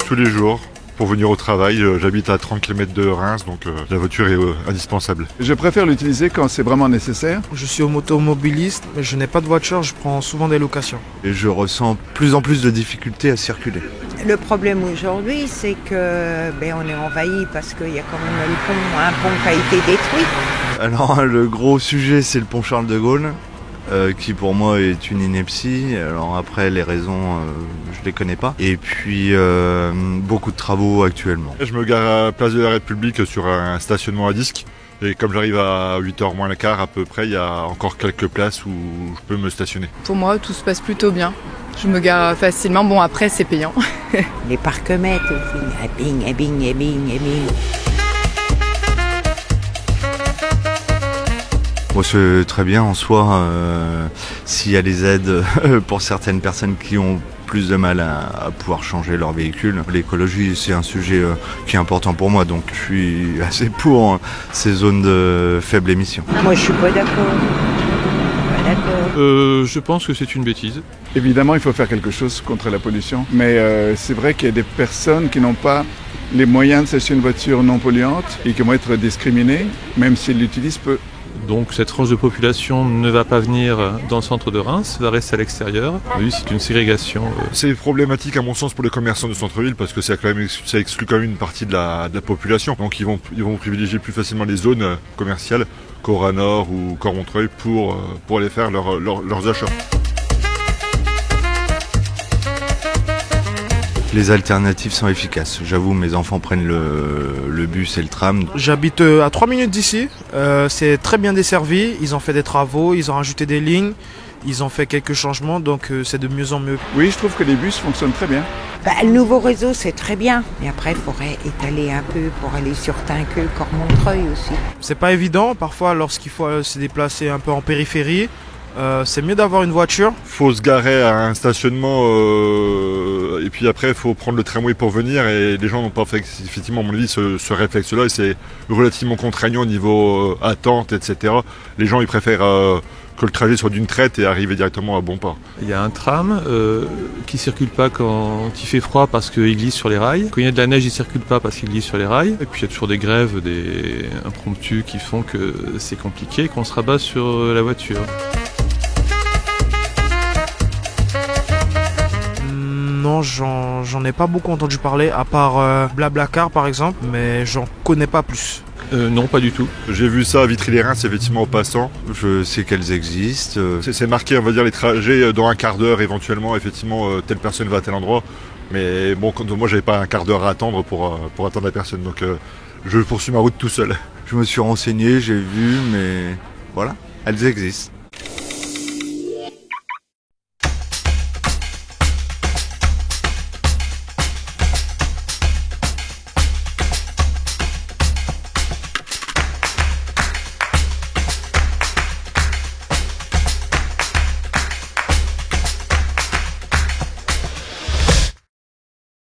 tous les jours pour venir au travail. J'habite à 30 km de Reims, donc la voiture est indispensable. Je préfère l'utiliser quand c'est vraiment nécessaire. Je suis automobiliste, mais je n'ai pas de voiture, je prends souvent des locations. Et je ressens plus en plus de difficultés à circuler. Le problème aujourd'hui, c'est que on est envahi parce qu'il y a quand même un pont qui a été détruit. Alors le gros sujet, c'est le pont Charles de Gaulle, qui pour moi est une ineptie. Alors après, les raisons, je les connais pas. Et puis beaucoup de travaux actuellement. Je me gare à Place de la République sur un stationnement à disque. Et comme j'arrive à 8h moins le quart à peu près, il y a encore quelques places où je peux me stationner. Pour moi, tout se passe plutôt bien. Je me gare facilement. Bon, après, c'est payant. Les parcs-mètres aussi. Bing, bing, bing, bing. Bon, c'est très bien en soi, s'il y a des aides pour certaines personnes qui ont plus de mal à pouvoir changer leur véhicule. L'écologie, c'est un sujet qui est important pour moi, donc je suis assez pour ces zones de faible émission. Moi, je suis pas d'accord. Je pense que c'est une bêtise. Évidemment, il faut faire quelque chose contre la pollution, mais c'est vrai qu'il y a des personnes qui n'ont pas les moyens de s'acheter une voiture non polluante et qui vont être discriminées, même s'ils l'utilisent peu. Donc cette tranche de population ne va pas venir dans le centre de Reims, va rester à l'extérieur. Oui, c'est une ségrégation. C'est problématique à mon sens pour les commerçants de centre-ville parce que ça exclut quand même une partie de la population. Donc ils vont privilégier plus facilement les zones commerciales, Coranor ou Cormontreuil, pour aller faire leurs achats. Les alternatives sont efficaces. J'avoue, mes enfants prennent le bus et le tram. J'habite à 3 minutes d'ici, c'est très bien desservi, ils ont fait des travaux, ils ont rajouté des lignes, ils ont fait quelques changements, donc c'est de mieux en mieux. Oui, je trouve que les bus fonctionnent très bien. Le nouveau réseau, c'est très bien, mais après, il faudrait étaler un peu pour aller sur Tinqueux, Cormontreuil aussi. C'est pas évident, parfois lorsqu'il faut se déplacer un peu en périphérie, c'est mieux d'avoir une voiture. Faut se garer à un stationnement et puis après il faut prendre le tramway pour venir et les gens n'ont pas fait effectivement à mon avis ce réflexe-là et c'est relativement contraignant au niveau attente, etc. Les gens ils préfèrent que le trajet soit d'une traite et arriver directement à bon port. Il y a un tram qui circule pas quand il fait froid parce qu'il glisse sur les rails. Quand il y a de la neige, il circule pas parce qu'il glisse sur les rails. Et puis il y a toujours des grèves, des impromptus qui font que c'est compliqué et qu'on se rabat sur la voiture. Non, j'en ai pas beaucoup entendu parler, à part Blablacar par exemple, mais j'en connais pas plus. Non, pas du tout. J'ai vu ça à Vitry-les-Reims, effectivement, au passant. Je sais qu'elles existent. C'est marqué, on va dire, les trajets dans un quart d'heure, éventuellement, effectivement, telle personne va à tel endroit. Mais bon, moi, j'avais pas un quart d'heure à attendre pour attendre la personne, donc je poursuis ma route tout seul. Je me suis renseigné, j'ai vu, mais voilà, elles existent.